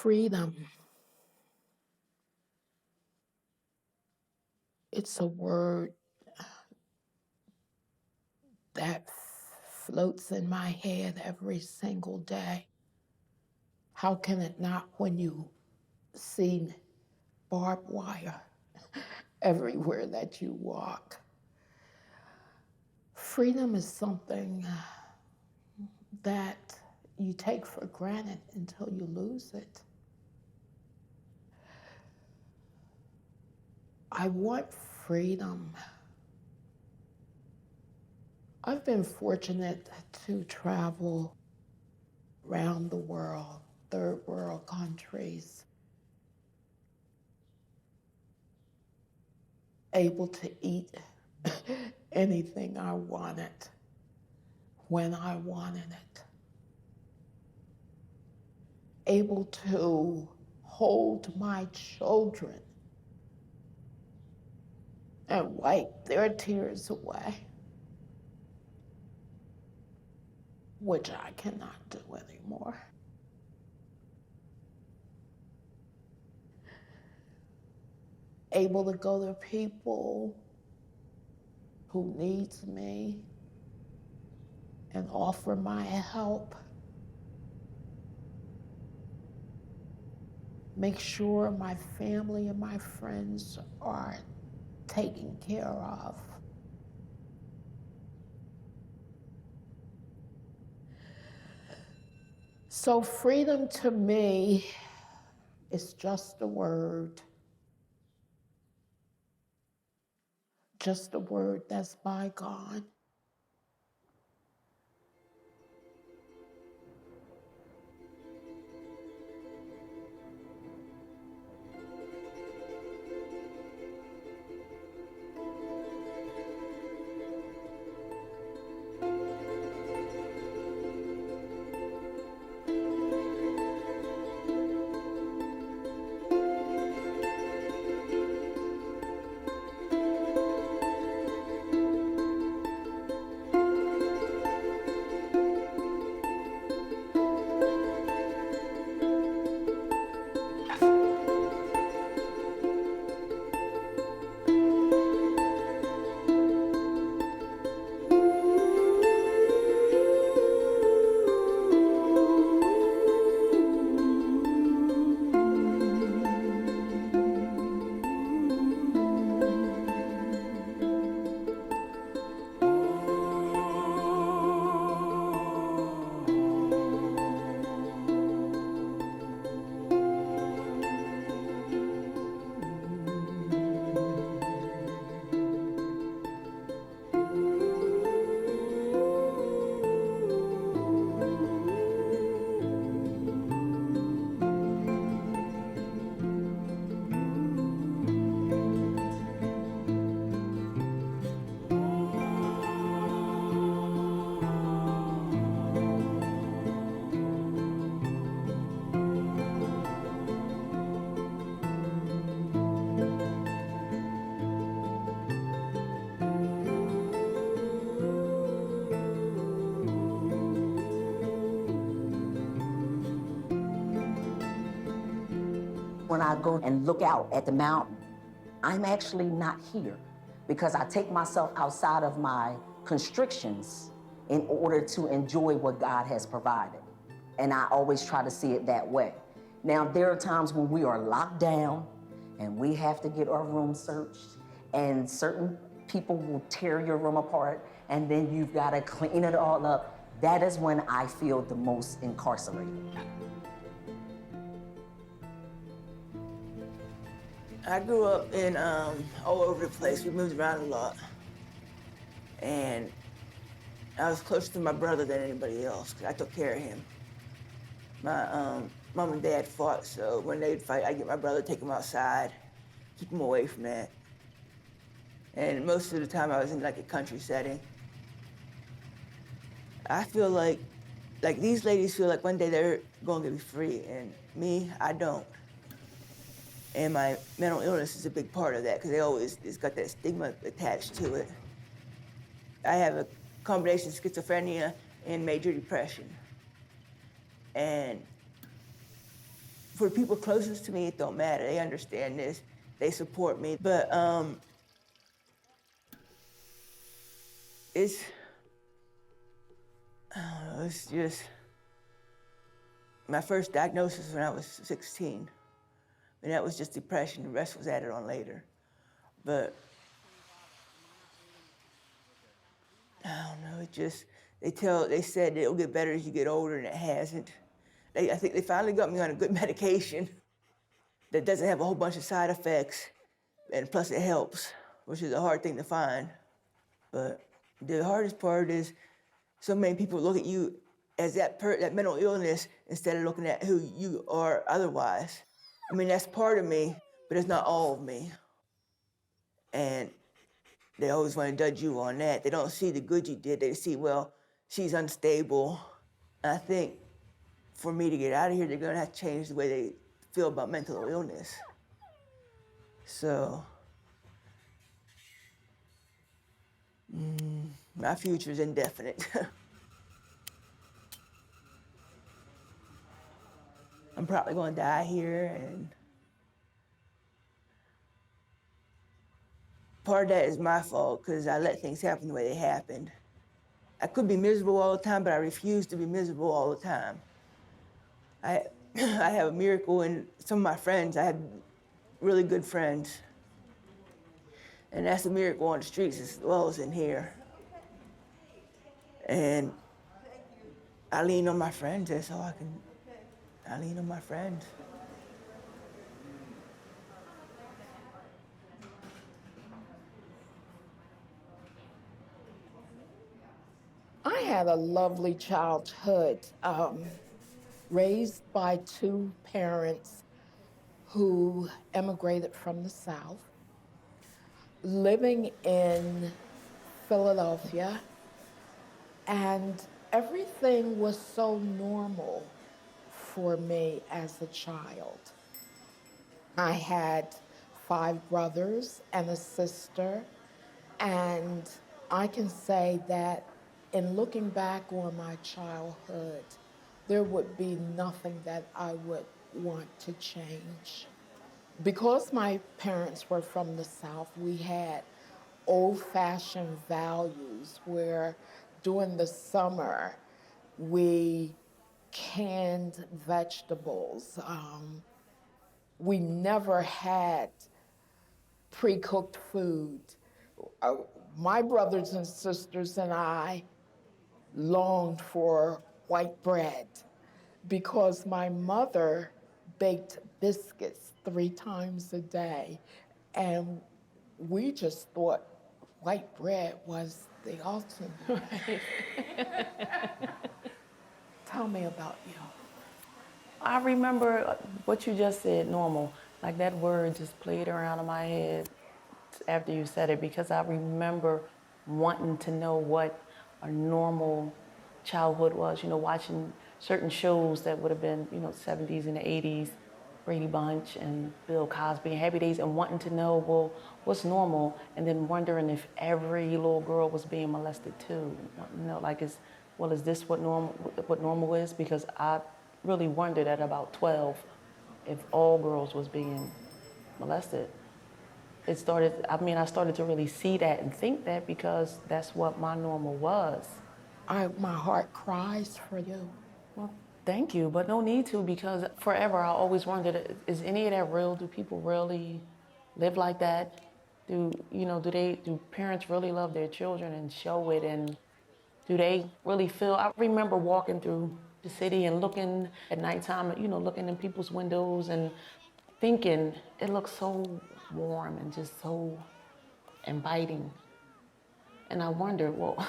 Freedom. It's a word that floats in my head every single day. How can it not when you see barbed wire everywhere that you walk? Freedom is something that you take for granted until you lose it. I want freedom. I've been fortunate to travel around the world, third world countries, able to eat anything I wanted, when I wanted it, able to hold my children and wipe their tears away, which I cannot do anymore. Able to go to people who needs me and offer my help. Make sure my family and my friends are taken care of. So freedom to me is just a word that's bygone. When I go and look out at the mountain, I'm actually not here because I take myself outside of my constrictions in order to enjoy what God has provided. And I always try to see it that way. Now, there are times when we are locked down and we have to get our room searched, and certain people will tear your room apart, and then you've got to clean it all up. That is when I feel the most incarcerated. I grew up in all over the place. We moved around a lot. And I was closer to my brother than anybody else because I took care of him. My mom and dad fought, so when they'd fight, I'd get my brother, take him outside, keep him away from that. And most of the time I was in like a country setting. I feel like these ladies feel like one day they're going to be free, and me, I don't. And my mental illness is a big part of that because it's got that stigma attached to it. I have a combination of schizophrenia and major depression. And For people closest to me, it don't matter. They understand this. They support me. But it's, I don't know, it's just, my first diagnosis when I was 16. And that was just depression. The rest was added on later. But I don't know, it just, they said it'll get better as you get older, and it hasn't. I think they finally got me on a good medication that doesn't have a whole bunch of side effects, and plus it helps, which is a hard thing to find. But the hardest part is so many people look at you as that mental illness instead of looking at who you are otherwise. I mean, that's part of me, but it's not all of me. And they always want to judge you on that. They don't see the good you did. They see, well, she's unstable. And I think for me to get out of here, they're gonna have to change the way they feel about mental illness. So, my future is indefinite. I'm probably gonna die here, and part of that is my fault, because I let things happen the way they happened. I could be miserable all the time, but I refuse to be miserable all the time. I have a miracle in some of my friends. I had really good friends. And that's a miracle on the streets as well as in here. And I lean on my friends. That's all I lean on my friends. I had a lovely childhood, raised by two parents who emigrated from the South, living in Philadelphia, and everything was so normal for me as a child. I had 5 brothers and a sister, and I can say that in looking back on my childhood, there would be nothing that I would want to change. Because my parents were from the South, we had old-fashioned values where during the summer we canned vegetables. We never had pre-cooked food. My brothers and sisters and I longed for white bread because my mother baked biscuits 3 times a day, and we just thought white bread was the ultimate. Tell me about you. I remember what you just said, normal. Like that word just played around in my head after you said it, because I remember wanting to know what a normal childhood was, watching certain shows that would have been, 70s and the 80s, Brady Bunch and Bill Cosby and Happy Days, and wanting to know, well, what's normal? And then wondering if every little girl was being molested too. Is this what normal is? Because I really wondered at about 12 if all girls was being molested. I started to really see that and think that because that's what my normal was. My heart cries for you. Well, thank you, but no need to, because forever I always wondered, is any of that real? Do people really live like that? Do parents really love their children and show it? And do they really feel? I remember walking through the city and looking at nighttime, looking in people's windows and thinking it looks so warm and just so inviting. And I wondered, well,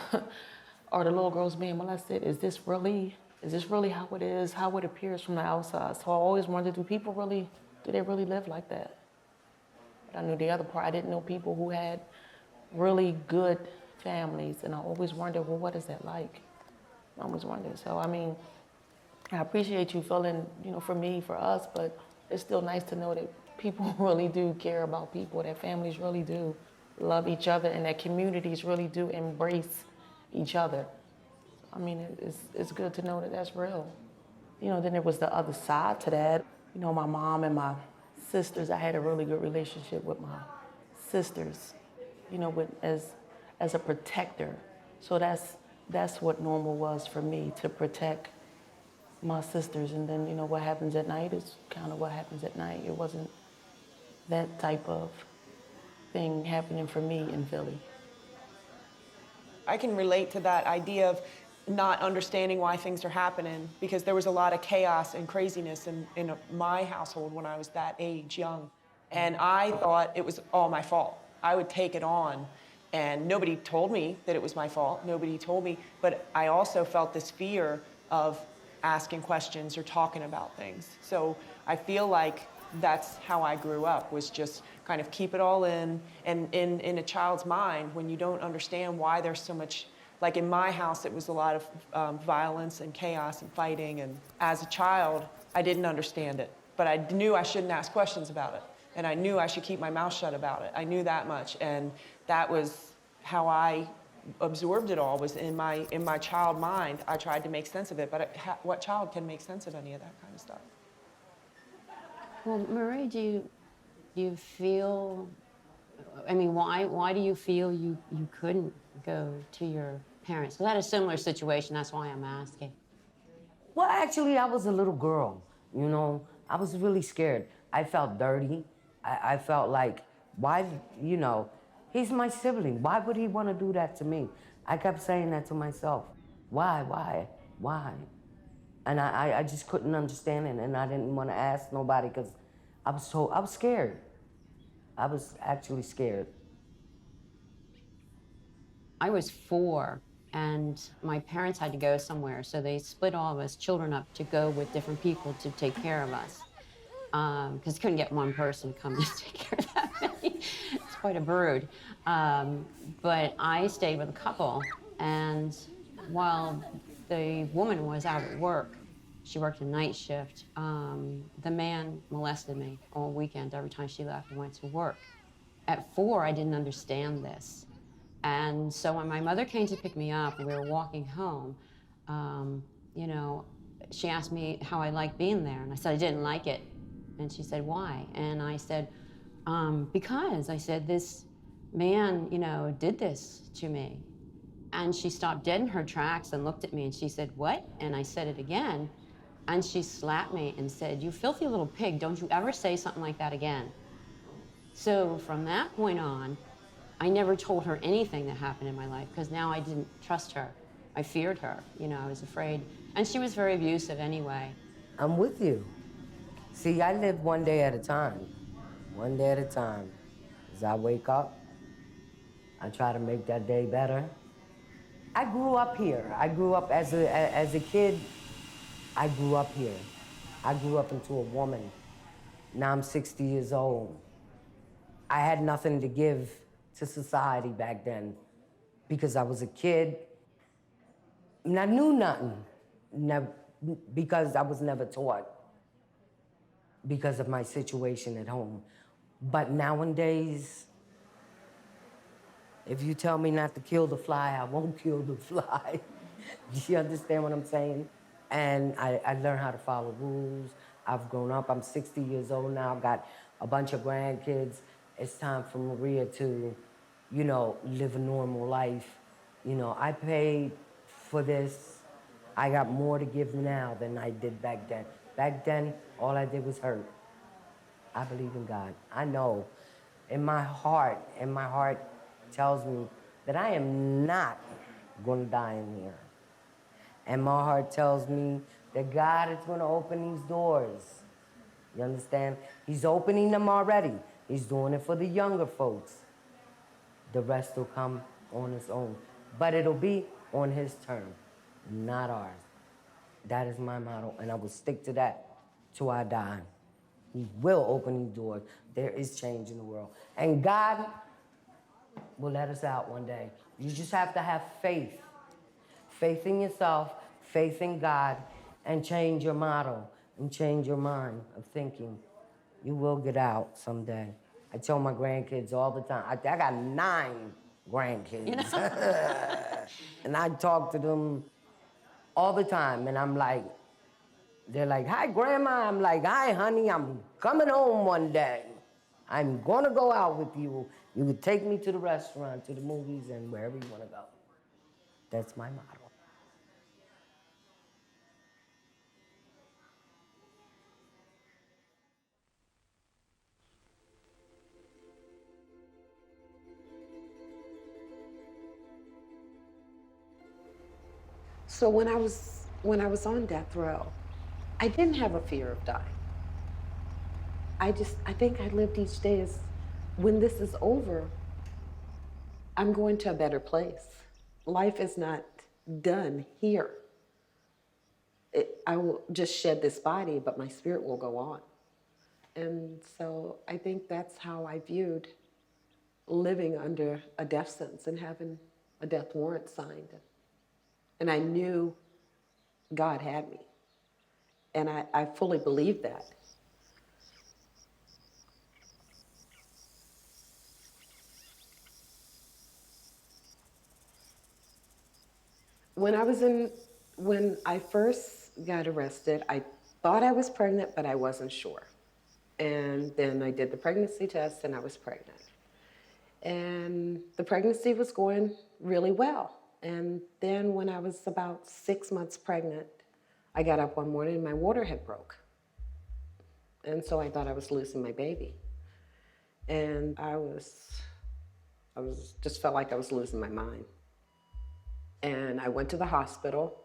are the little girls being molested? Is this really how it is, how it appears from the outside? So I always wondered, do they really live like that? But I knew the other part. I didn't know people who had really good families, and I always wondered, well, what is that like? I always wondered. So, I appreciate you feeling, for me, for us, but it's still nice to know that people really do care about people, that families really do love each other, and that communities really do embrace each other. It's good to know that that's real. Then there was the other side to that. You know, my mom and my sisters, I had a really good relationship with my sisters, you know, as a protector. So that's what normal was for me, to protect my sisters. And then, you know, what happens at night is kind of what happens at night. It wasn't that type of thing happening for me in Philly. I can relate to that idea of not understanding why things are happening, because there was a lot of chaos and craziness in my household when I was that age, young. And I thought it was all my fault. I would take it on, and nobody told me that it was my fault. Nobody told me, but I also felt this fear of asking questions or talking about things. So I feel like that's how I grew up, was just kind of keep it all in. And in a child's mind, when you don't understand why there's so much, like in my house, it was a lot of violence and chaos and fighting. And as a child, I didn't understand it, but I knew I shouldn't ask questions about it. And I knew I should keep my mouth shut about it. I knew that much. And that was how I absorbed it all, was in my child mind. I tried to make sense of it, but what child can make sense of any of that kind of stuff? Well, Marie, do you feel, I mean, why do you feel you couldn't go to your parents? Because I had a similar situation, that's why I'm asking. Well, actually, I was a little girl, you know. I was really scared. I felt dirty. I felt like, why, you know, he's my sibling. Why would he want to do that to me? I kept saying that to myself. Why? And I just couldn't understand it, and I didn't want to ask nobody because I was scared. I was actually scared. I was 4, and my parents had to go somewhere, so they split all of us children up to go with different people to take care of us. Because couldn't get one person to come to take care of that many. It's quite a brood. But I stayed with a couple, and while the woman was out at work, she worked a night shift, the man molested me all weekend every time she left and went to work. At 4, I didn't understand this. And so when my mother came to pick me up and we were walking home, you know, she asked me how I liked being there, and I said I didn't like it. And she said, why? And I said, because. I said, this man, you know, did this to me. And she stopped dead in her tracks and looked at me and she said, what? And I said it again. And she slapped me and said, you filthy little pig, don't you ever say something like that again. So from that point on, I never told her anything that happened in my life, because now I didn't trust her. I feared her, you know, I was afraid. And she was very abusive anyway. I'm with you. See, I live one day at a time. One day at a time. As I wake up, I try to make that day better. I grew up here. I grew up as a kid. I grew up here. I grew up into a woman. Now I'm 60 years old. I had nothing to give to society back then because I was a kid and I knew nothing, because I was never taught because of my situation at home. But nowadays, if you tell me not to kill the fly, I won't kill the fly. Do you understand what I'm saying? And I learned how to follow rules. I've grown up. I'm 60 years old now. I've got a bunch of grandkids. It's time for Maria to, you know, live a normal life. You know, I paid for this. I got more to give now than I did back then. Back then, all I did was hurt. I believe in God. I know in my heart tells me that I am not going to die in here. And my heart tells me that God is going to open these doors. You understand? He's opening them already. He's doing it for the younger folks. The rest will come on its own. But it'll be on his term, not ours. That is my motto, and I will stick to that till I die. He will open these doors. There is change in the world. And God will let us out one day. You just have to have faith. Faith in yourself, faith in God, and change your motto and change your mind of thinking. You will get out someday. I tell my grandkids all the time. I got 9 grandkids. You know? And I talk to them all the time, and I'm like, They're like, hi, Grandma. I'm like, hi, honey, I'm coming home one day. I'm gonna go out with you. You could take me to the restaurant, to the movies, and wherever you wanna go. That's my motto. So when I was on death row, I didn't have a fear of dying. I think I lived each day as, when this is over, I'm going to a better place. Life is not done here. I will just shed this body, but my spirit will go on. And so I think that's how I viewed living under a death sentence and having a death warrant signed. And I knew God had me. And I fully believed that. When I first got arrested, I thought I was pregnant, but I wasn't sure. And then I did the pregnancy test and I was pregnant. And the pregnancy was going really well. And then when I was about 6 months pregnant, I got up one morning and my water had broke. And so I thought I was losing my baby. And I just felt like I was losing my mind. And I went to the hospital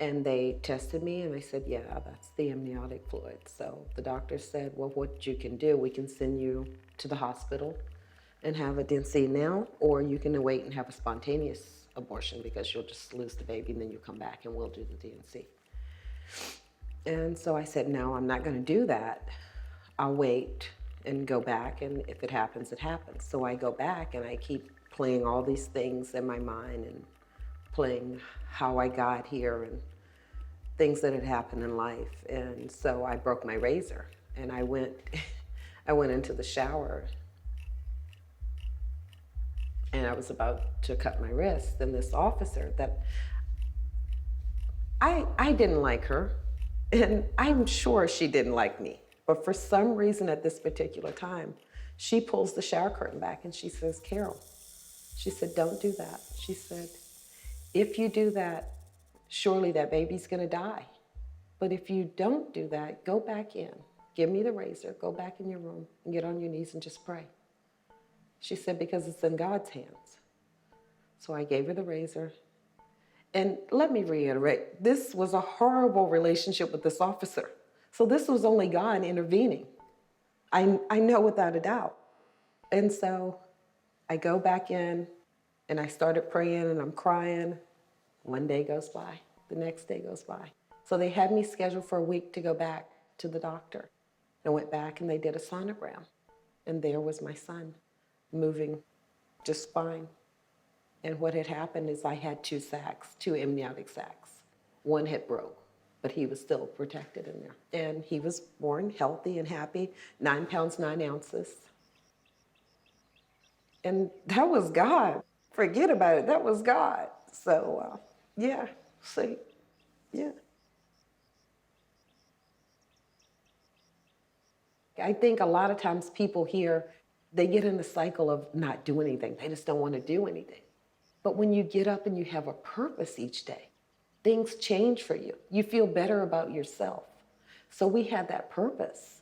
and they tested me and they said, yeah, that's the amniotic fluid. So the doctor said, well, what you can do, we can send you to the hospital and have a D&C now, or you can wait and have a spontaneous abortion because you'll just lose the baby and then you come back and we'll do the D&C. And so I said, no, I'm not gonna do that. I'll wait and go back, and if it happens, it happens. So I go back and I keep playing all these things in my mind and playing how I got here and things that had happened in life. And so I broke my razor and I went into the shower and I was about to cut my wrist, and this officer that I didn't like her, and I'm sure she didn't like me. But for some reason at this particular time, she pulls the shower curtain back and she says, Carol, she said, don't do that. She said, if you do that, surely that baby's gonna die. But if you don't do that, go back in, give me the razor, go back in your room and get on your knees and just pray. She said, because it's in God's hands. So I gave her the razor. And let me reiterate, this was a horrible relationship with this officer. So this was only God intervening. I know without a doubt. And so I go back in and I started praying and I'm crying. One day goes by, the next day goes by. So they had me scheduled for a week to go back to the doctor. I went back and they did a sonogram. And there was my son moving just fine. And what had happened is I had two amniotic sacs. One had broke, but he was still protected in there. And he was born healthy and happy, 9 pounds, 9 ounces. And that was God. Forget about it, that was God. So, yeah, see, yeah. I think a lot of times people here, they get in the cycle of not doing anything. They just don't want to do anything. But when you get up and you have a purpose each day, things change for you. You feel better about yourself. So we had that purpose.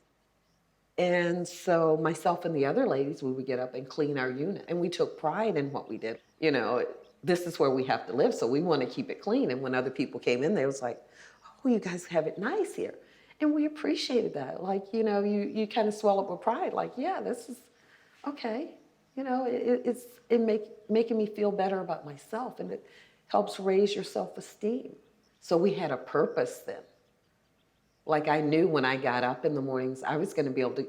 And so myself and the other ladies, we would get up and clean our unit. And we took pride in what we did. You know, this is where we have to live, so we want to keep it clean. And when other people came in, they was like, oh, you guys have it nice here. And we appreciated that. Like, you know, you kind of swell up with pride. Like, yeah, this is okay. You know, it's making me feel better about myself, and it helps raise your self-esteem. So we had a purpose then. Like I knew when I got up in the mornings, I was going to be able to,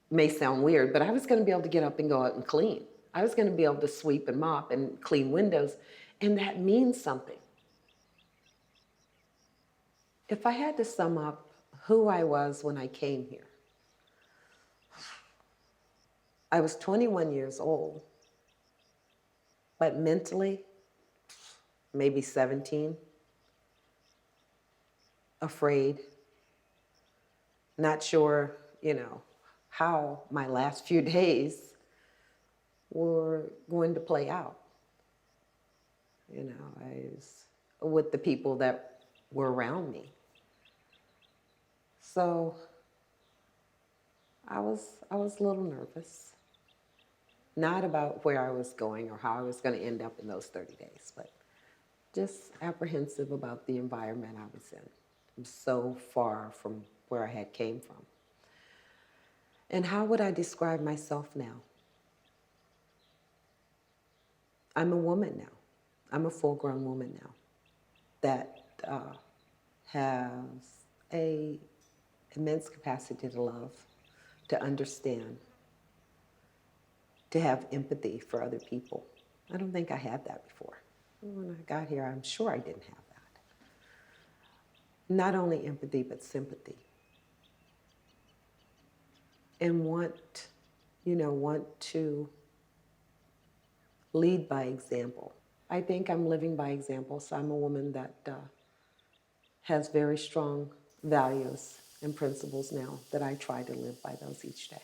may sound weird, but I was going to be able to get up and go out and clean. I was going to be able to sweep and mop and clean windows, and that means something. If I had to sum up who I was when I came here, I was 21 years old, but mentally, maybe 17, afraid, Not sure, how my last few days were going to play out. I was with the people that were around me. So I was a little nervous. Not about where I was going or how I was going to end up in those 30 days, but just apprehensive about the environment I was in. I'm so far from where I had came from. And how would I describe myself now? I'm a woman now. I'm a full-grown woman now that has a immense capacity to love, to understand, to have empathy for other people. I don't think I had that before. When I got here, I'm sure I didn't have that. Not only empathy, but sympathy. And want to lead by example. I think I'm living by example, so I'm a woman that has very strong values and principles now that I try to live by those each day.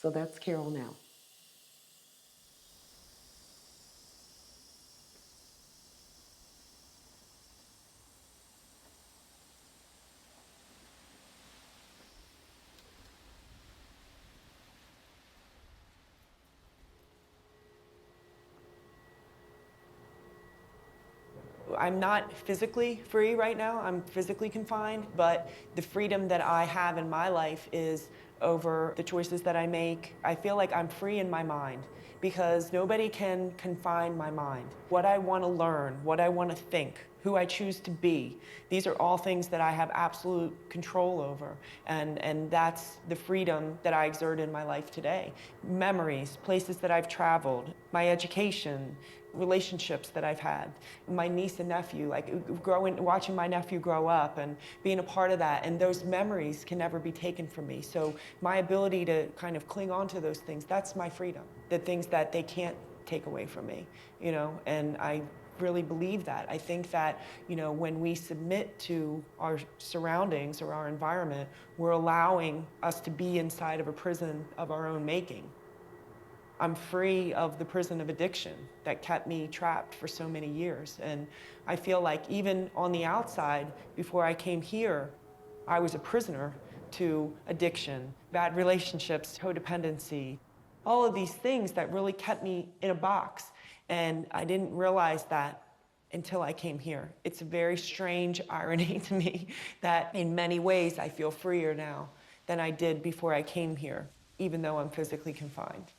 So that's Carol now. I'm not physically free right now. I'm physically confined, but the freedom that I have in my life is over the choices that I make. I feel like I'm free in my mind because nobody can confine my mind. What I want to learn, what I want to think, who I choose to be, these are all things that I have absolute control over. And that's the freedom that I exert in my life today. Memories, places that I've traveled, my education, relationships that I've had, my niece and nephew, like watching my nephew grow up and being a part of that, and those memories can never be taken from me. So my ability to kind of cling on to those things, that's my freedom, the things that they can't take away from me, and I really believe that. I think that, when we submit to our surroundings or our environment, we're allowing us to be inside of a prison of our own making. I'm free of the prison of addiction that kept me trapped for so many years. And I feel like even on the outside, before I came here, I was a prisoner to addiction, bad relationships, codependency, all of these things that really kept me in a box. And I didn't realize that until I came here. It's a very strange irony to me that in many ways I feel freer now than I did before I came here, even though I'm physically confined.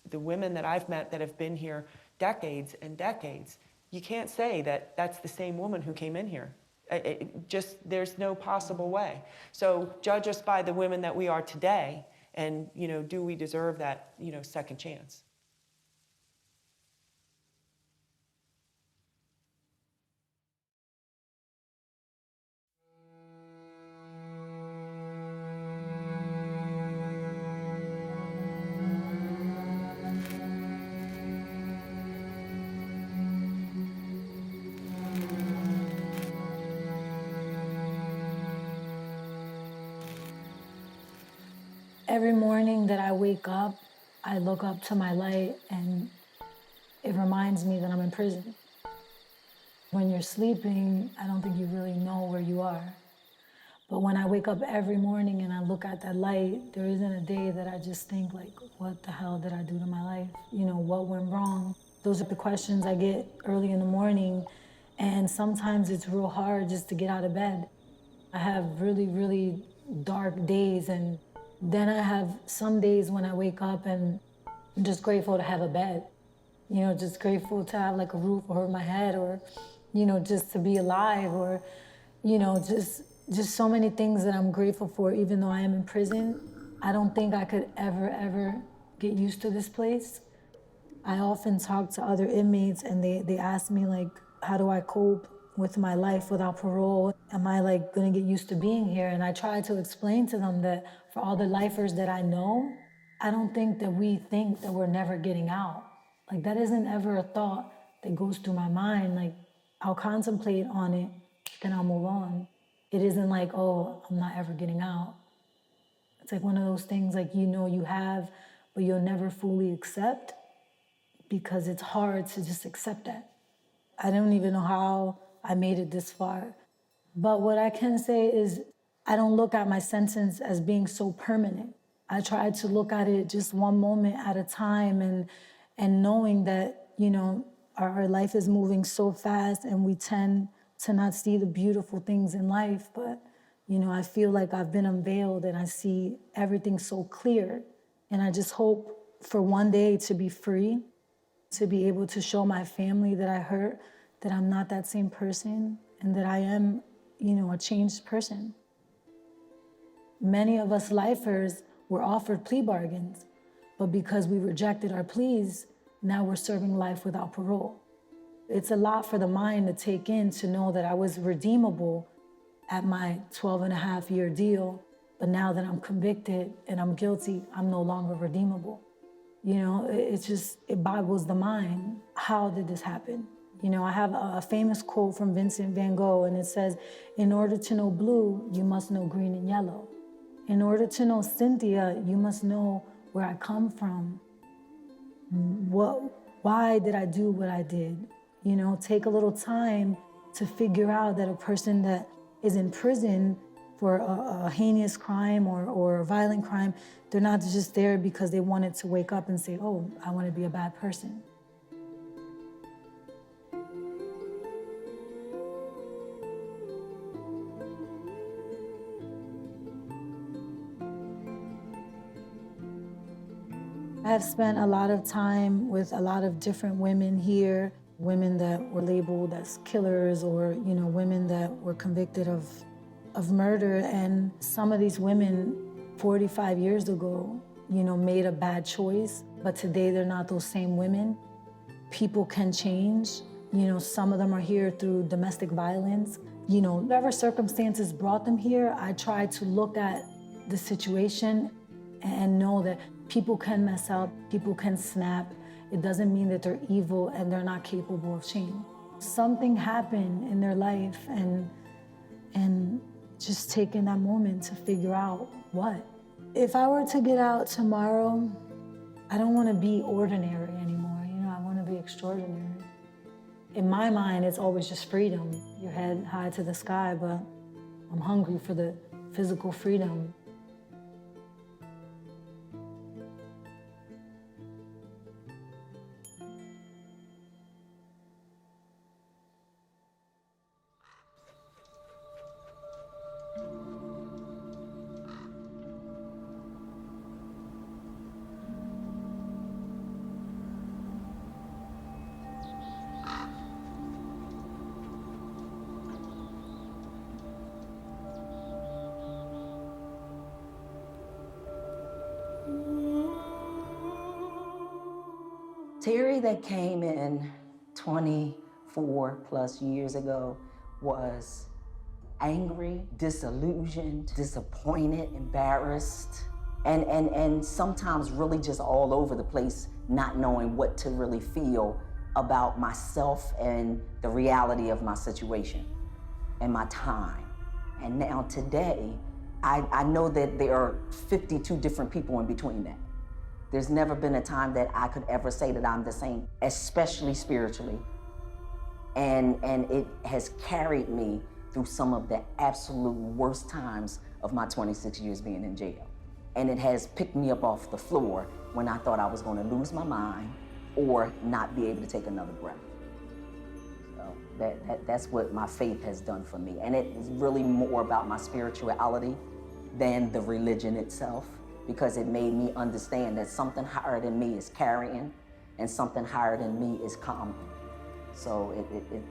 The women that I've met that have been here decades and decades, you can't say that that's the same woman who came in here. There's no possible way. So judge us by the women that we are today, and do we deserve that second chance? Every morning that I wake up, I look up to my light and it reminds me that I'm in prison. When you're sleeping, I don't think you really know where you are. But when I wake up every morning and I look at that light, there isn't a day that I just think like, what the hell did I do to my life? What went wrong? Those are the questions I get early in the morning. And sometimes it's real hard just to get out of bed. I have really, really dark days, and then I have some days when I wake up and I'm just grateful to have a bed. Just grateful to have like a roof over my head, or, just to be alive, or, just so many things that I'm grateful for, even though I am in prison. I don't think I could ever get used to this place. I often talk to other inmates and they ask me like, how do I cope with my life without parole? Am I like gonna get used to being here? And I try to explain to them that for all the lifers that I know, I don't think that we think that we're never getting out. Like that isn't ever a thought that goes through my mind. Like, I'll contemplate on it, then I'll move on. It isn't like, oh, I'm not ever getting out. It's like one of those things like you have, but you'll never fully accept because it's hard to just accept that. I don't even know how I made it this far. But what I can say is I don't look at my sentence as being so permanent. I try to look at it just one moment at a time and knowing that, our life is moving so fast and we tend to not see the beautiful things in life. But, I feel like I've been unveiled and I see everything so clear. And I just hope for one day to be free, to be able to show my family that I hurt, that I'm not that same person, and that I am, a changed person. Many of us lifers were offered plea bargains, but because we rejected our pleas, now we're serving life without parole. It's a lot for the mind to take in to know that I was redeemable at my 12-and-a-half-year deal, but now that I'm convicted and I'm guilty, I'm no longer redeemable. It boggles the mind. How did this happen? I have a famous quote from Vincent van Gogh, and it says, in order to know blue, you must know green and yellow. In order to know Cynthia, you must know where I come from. Why did I do what I did? Take a little time to figure out that a person that is in prison for a heinous crime or a violent crime, they're not just there because they wanted to wake up and say, oh, I want to be a bad person. I have spent a lot of time with a lot of different women here, women that were labeled as killers or, women that were convicted of murder. And some of these women 45 years ago, made a bad choice, but today they're not those same women. People can change. Some of them are here through domestic violence. Whatever circumstances brought them here, I try to look at the situation and know that people can mess up, people can snap. It doesn't mean that they're evil and they're not capable of change. Something happened in their life and just taking that moment to figure out what. If I were to get out tomorrow, I don't want to be ordinary anymore. I want to be extraordinary. In my mind, it's always just freedom. Your head high to the sky, but I'm hungry for the physical freedom. Terry that came in 24 plus years ago was angry, disillusioned, disappointed, embarrassed, and sometimes really just all over the place, not knowing what to really feel about myself and the reality of my situation and my time. And now today, I know that there are 52 different people in between that. There's never been a time that I could ever say that I'm the same, especially spiritually. And it has carried me through some of the absolute worst times of my 26 years being in jail. And it has picked me up off the floor when I thought I was gonna lose my mind or not be able to take another breath. So that's what my faith has done for me. And it is really more about my spirituality than the religion itself, because it made me understand that something higher than me is carrying and something higher than me is calming. So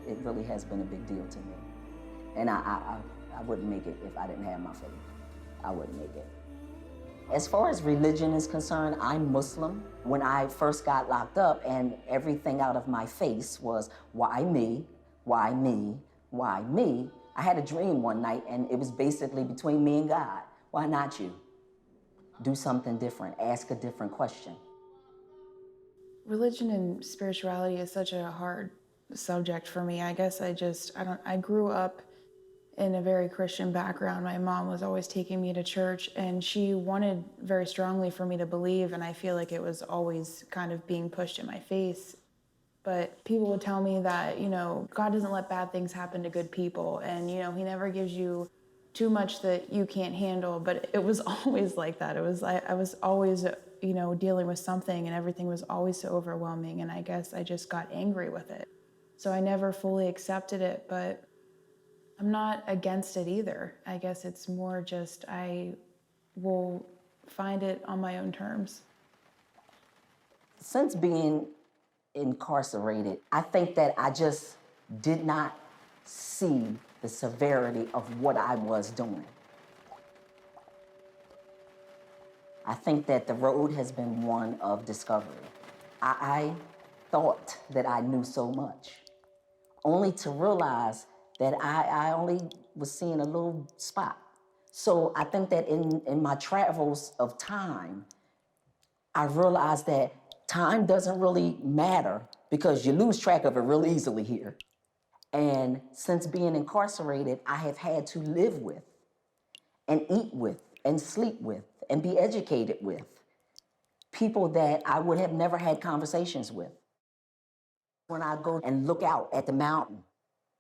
it really has been a big deal to me. And I wouldn't make it if I didn't have my faith. I wouldn't make it. As far as religion is concerned, I'm Muslim. When I first got locked up and everything out of my face was, why me, why me, why me? I had a dream one night and it was basically between me and God. Why not you? Do something different, ask a different question. Religion and spirituality is such a hard subject for me. I guess I grew up in a very Christian background. My mom was always taking me to church, and she wanted very strongly for me to believe, and I feel like it was always kind of being pushed in my face. But people would tell me that, God doesn't let bad things happen to good people, and, he never gives you too much that you can't handle. But it was always like that. I was always, dealing with something, and everything was always so overwhelming, and I guess I just got angry with it. So I never fully accepted it, but I'm not against it either. I guess it's more just I will find it on my own terms. Since being incarcerated, I think that I just did not see the severity of what I was doing. I think that the road has been one of discovery. I thought that I knew so much, only to realize that I only was seeing a little spot. So I think that in my travels of time, I realized that time doesn't really matter because you lose track of it real easily here. And since being incarcerated, I have had to live with and eat with and sleep with and be educated with people that I would have never had conversations with. When I go and look out at the mountain,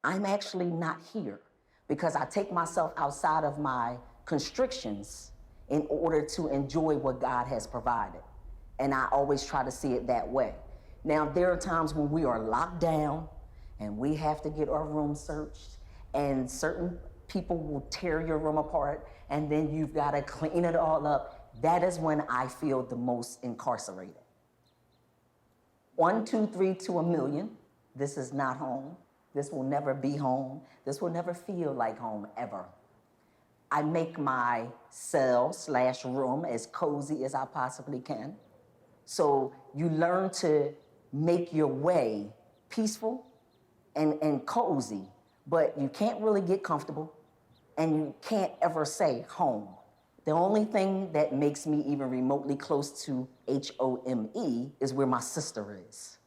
I'm actually not here because I take myself outside of my constrictions in order to enjoy what God has provided. And I always try to see it that way. Now, there are times when we are locked down and we have to get our room searched, and certain people will tear your room apart, and then you've got to clean it all up. That is when I feel the most incarcerated. 1, 2, 3 to a million. This is not home. This will never be home. This will never feel like home ever. I make my cell/room as cozy as I possibly can. So you learn to make your way peaceful and cozy, but you can't really get comfortable, and you can't ever say home. The only thing that makes me even remotely close to HOME is where my sister is.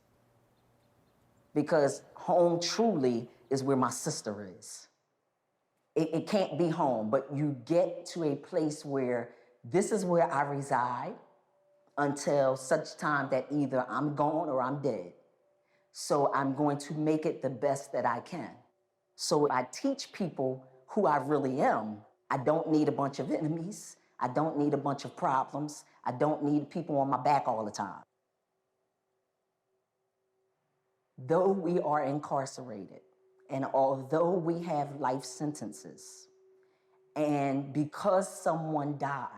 Because home truly is where my sister is. It can't be home, but you get to a place where this is where I reside until such time that either I'm gone or I'm dead. So I'm going to make it the best that I can. So I teach people who I really am. I don't need a bunch of enemies. I don't need a bunch of problems. I don't need people on my back all the time. Though we are incarcerated, and although we have life sentences, and because someone died,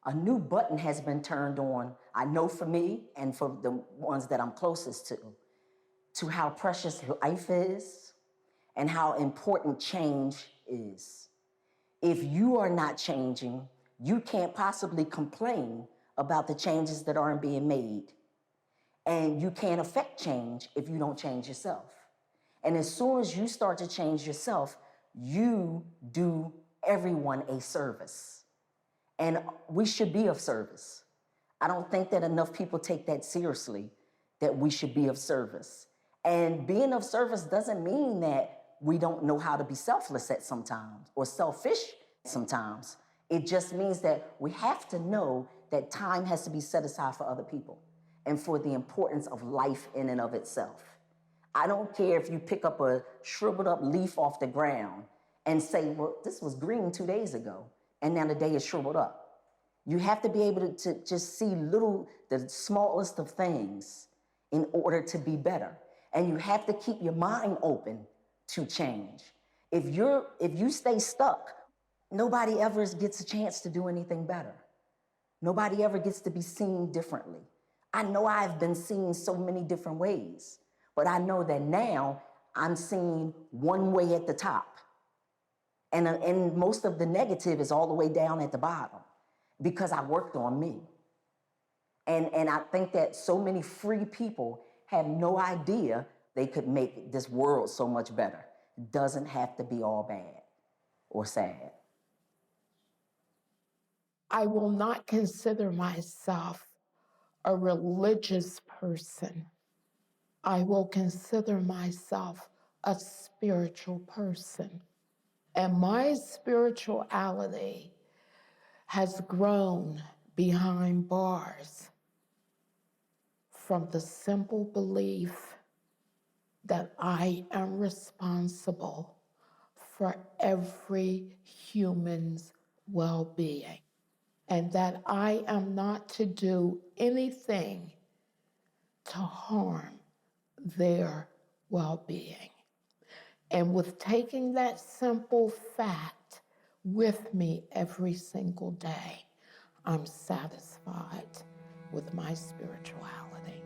a new button has been turned on, I know for me and for the ones that I'm closest to how precious life is and how important change is. If you are not changing, you can't possibly complain about the changes that aren't being made. And you can't affect change if you don't change yourself. And as soon as you start to change yourself, you do everyone a service. And we should be of service. I don't think that enough people take that seriously, that we should be of service. And being of service doesn't mean that we don't know how to be selfless at sometimes or selfish sometimes. It just means that we have to know that time has to be set aside for other people and for the importance of life in and of itself. I don't care if you pick up a shriveled up leaf off the ground and say, well, this was green 2 days ago, and now the day is shriveled up. You have to be able to just see the smallest of things in order to be better. And you have to keep your mind open to change. If you stay stuck, nobody ever gets a chance to do anything better. Nobody ever gets to be seen differently. I know I've been seen so many different ways, but I know that now I'm seen one way at the top. And most of the negative is all the way down at the bottom because I worked on me. And I think that so many free people have no idea they could make this world so much better. It doesn't have to be all bad or sad. I will not consider myself a religious person. I will consider myself a spiritual person. And my spirituality has grown behind bars from the simple belief that I am responsible for every human's well-being, and that I am not to do anything to harm their well-being. And with taking that simple fact with me every single day, I'm satisfied with my spirituality.